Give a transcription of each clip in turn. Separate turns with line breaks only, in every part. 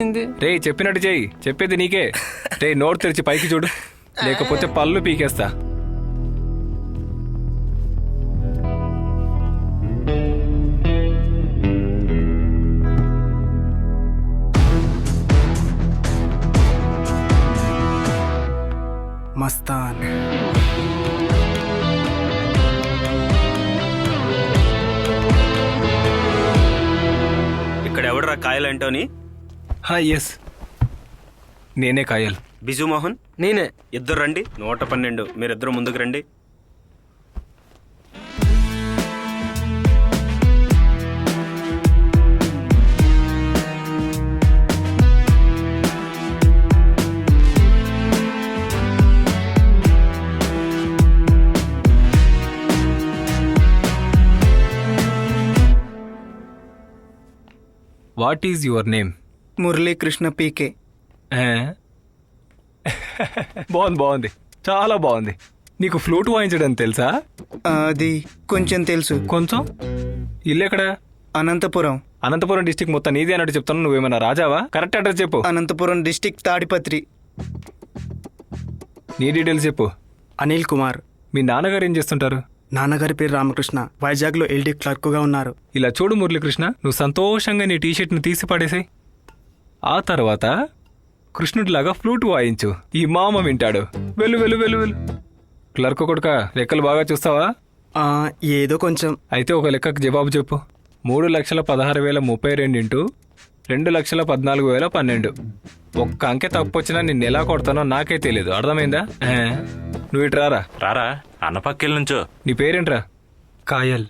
చేసింది?
రే చెప్పినట్టు చెయ్యి, చెప్పేది నీకే. రే నోరు తెరిచి పైకి చూడు, లేకపోతే పళ్ళు పీకేస్తా.
మస్తాన్.
ఇక్కడ ఎవడరా కాయల్ అంటోని?
ఎస్, నేనే కాయల్.
బిజు మోహన్
నేనే.
ఇద్దరు రండి. 112 మీరిద్దరు ముందుకు రండి.
What is your name?
Muralikrishna PK.
బాగుంది, చాలా బాగుంది. నీకు ఫ్లూట్ వాయించడం తెలుసా?
అది కొంచెం తెలుసు.
కొంచెం. ఇల్లు ఎక్కడ?
అనంతపురం.
అనంతపురం డిస్టిక్ మొత్తం నీదే అన్నట్టు చెప్తాను. నువ్వేమన్నా రాజావా? కరెక్ట్ అడ్రస్ చెప్పు.
అనంతపురం డిస్టిక్ తాడిపత్రి.
నీ డీటెయిల్స్ చెప్పు.
అనిల్ కుమార్.
మీ నాన్నగారు ఏం చేస్తుంటారు?
నాన్నగారి పేరు రామకృష్ణ, వైజాగ్లో ఎల్డీ క్లర్క్గా ఉన్నారు.
ఇలా చూడు మురళీకృష్ణ, నువ్వు సంతోషంగా నీ టీషర్ట్ని తీసి పడేసాయి. ఆ తర్వాత కృష్ణుడిలాగా ఫ్లూట్ వాయించు. ఈ మామ వింటాడు. వెళ్ళు వెళ్ళు వెళ్ళు వెళ్ళు. క్లర్క్ కొడుక, లెక్కలు బాగా చూస్తావా?
ఏదో కొంచెం.
అయితే ఒక లెక్కకు జవాబు చెప్పు. 3,16,032 ఇంటూ 2,14,012. ఒక్క అంకె తప్పు వచ్చినా నిన్ను ఎలా కొడతానో నాకే తెలియదు. అర్థమైందా? నువ్వు ఇటు రారా.
రారా, అన్న పక్కెళ్ళ నుంచో.
నీ పేరేంట్రా?
కాయల్.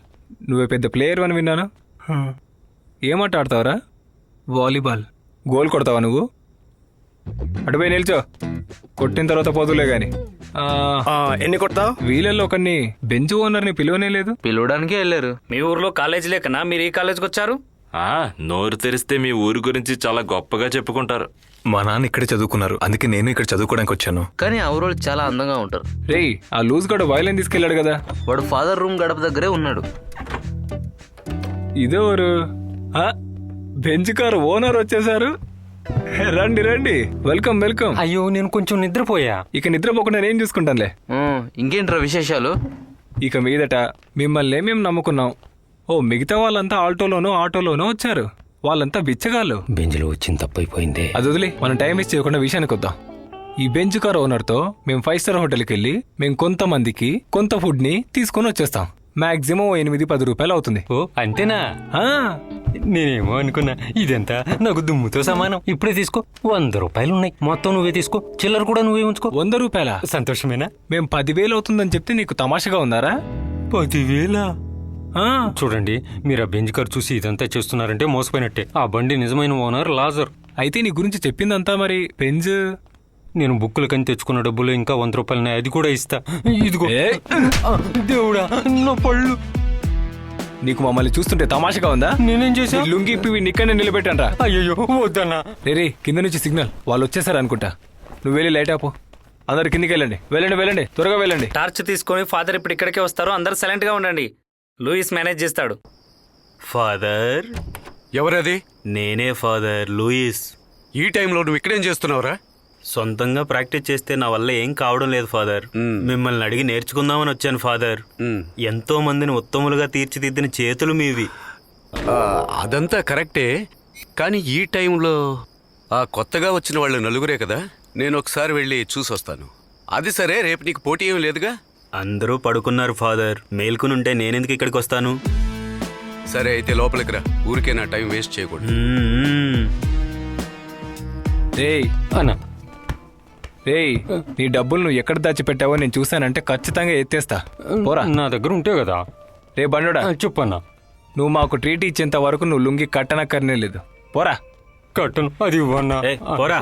నువ్వే పెద్ద ప్లేయర్ అని విన్నాను. ఏమాట ఆడతావురా?
వాలీబాల్.
గోల్ కొడతావా నువ్వు? అటుపోయి నిల్చో, కొట్టిన తర్వాత పోదులే గాని.
ఎన్ని కొడతావు?
వీళ్ళల్లో ఒకరిని బెంచ్ ఓనర్ని పిలువనే లేదు.
పిలవడానికే వెళ్ళారు.
మీ ఊర్లో కాలేజీ లేకనా మీరు ఈ కాలేజీకి వచ్చారు?
నోరు తెరిస్తే మీ ఊరి గురించి చాలా గొప్పగా చెప్పుకుంటారు.
మా నాన్న ఇక్కడే చదువుకున్నారు, అందుకే నేను ఇక్కడ చదువుకోవడానికి వచ్చాను.
కానీ ఆ ఊరోళ్ళు చాలా అందంగా ఉంటారు.
రేయ్, ఆ లూజ్ గడు వైలెన్ తీసుకెళ్ళాడు కదా.
వాడు ఫాదర్ రూమ్ గడప దగ్గరే ఉన్నాడు.
ఇదెవరు? బెంచ్ కారు ఓనర్ వచ్చేసారు. రండి రండి, వెల్కమ్ వెల్కమ్.
అయ్యో, నేను కొంచెం నిద్రపోయా.
ఇక నిద్రపోకుండా నేను చూసుకుంటానులే.
ఇంకేంట్రా విశేషాలు?
ఇక మీదట మిమ్మల్ని మేము నమ్ముకున్నాం. మిగతా వాళ్ళంతా ఆటోలోనో వచ్చారు. వాళ్ళంతా బిచ్చగాళ్ళు.
బెంజ్లో వచ్చింది తప్పైపోయింది.
అది వదిలి మనం టైం వేస్ట్ చేయకుండా విషయానికి వద్దాం. ఈ బెంచ్ కార్ ఓనర్తో మేము 5 స్టార్ హోటల్కి వెళ్ళి మేము కొంతమందికి కొంత ఫుడ్ ని తీసుకొని వచ్చేస్తాం. మాక్సిమం 8-10 రూపాయలు అవుతుంది.
ఓ అంతేనా? నేనేమో అనుకున్నా ఇదంతా నాకు దుమ్ముతో సమానం. ఇప్పుడే తీసుకో, 100 రూపాయలు ఉన్నాయి. మొత్తం నువ్వే తీసుకో, చిల్లర కూడా నువ్వే ఉంచుకో.
100 రూపాయల?
సంతోషమేనా?
మేము 10,000 అవుతుందని చెప్తే నీకు తమాషగా ఉందారా?
10,000? చూడండి, మీరు ఆ బెంచ్ కార్ చూసి ఇదంతా చేస్తున్నారంటే మోసపోయినట్టే. ఆ బండి నిజమైన ఓనర్ లాజర్.
అయితే నీ గురించి చెప్పిందంతా మరి బెంజ్?
నేను బుక్కులకని తెచ్చుకున్న డబ్బులు ఇంకా 100 రూపాయలు, అది కూడా ఇస్తా. ఇదిగో. దేవుడా, నా పళ్ళు.
నీకు మమ్మల్ని చూస్తుంటే తమాషగా ఉందా?
నేనేం చేశా?
లుంగి ఇప్పి నిక్కనే నిలబెట్టండ్రా.
అయ్యో వద్దన్నా.
రే కింద నుంచి సిగ్నల్, వాళ్ళు వచ్చేసారు అనుకుంటా. నువ్వు వెళ్ళి లైట్ ఆపు. అందరు కిందికి వెళ్ళండి, వెళ్ళండి, త్వరగా వెళ్ళండి.
టార్చ్ తీసుకొని ఫాదర్ ఇప్పుడు ఇక్కడికే వస్తారు. అందరు సైలెంట్ గా ఉండండి. లూయిస్ మేనేజ్ చేస్తాడు. ఫాదర్.
ఎవరది?
నేనే ఫాదర్, లూయిస్.
ఈ టైంలో నువ్వు ఇక్కడేం చేస్తున్నావురా?
సొంతంగా ప్రాక్టీస్ చేస్తే నా వల్ల ఏం కావడం లేదు ఫాదర్. మిమ్మల్ని అడిగి నేర్చుకుందామని వచ్చాను ఫాదర్. ఎంతో మందిని ఉత్తములుగా తీర్చిదిద్దిన చేతులు మీవి.
అదంతా కరెక్టే, కానీ ఈ టైంలో ఆ కొత్తగా వచ్చిన వాళ్ళు నలుగురే కదా. నేను ఒకసారి వెళ్ళి చూసొస్తాను. అది సరే, రేపు నీకు పోటీ ఏం లేదుగా?
అందరూ పడుకున్నారు ఫాదర్. మేల్కొనుంటే నేనెందుకు ఇక్కడికి వస్తాను?
సరే అయితే లోపలికి రా, ఊరికే నా టైం వేస్ట్ చేయకూడదు.
రేయ్, నీ డబ్బులు నువ్వు ఎక్కడ దాచిపెట్టావో నేను చూశానంటే ఖచ్చితంగా ఎత్తేస్తా. పోరా.
నా దగ్గర ఉంటే కదా.
రే బండోడా,
చెప్పన్నా.
నువ్వు మాకు ట్రీట్ ఇచ్చేంత వరకు నువ్వు లుంగి కట్టనక్కర్నే లేదు. పోరా.
కట్టను, అది ఇవ్వన్నా.
పోరా.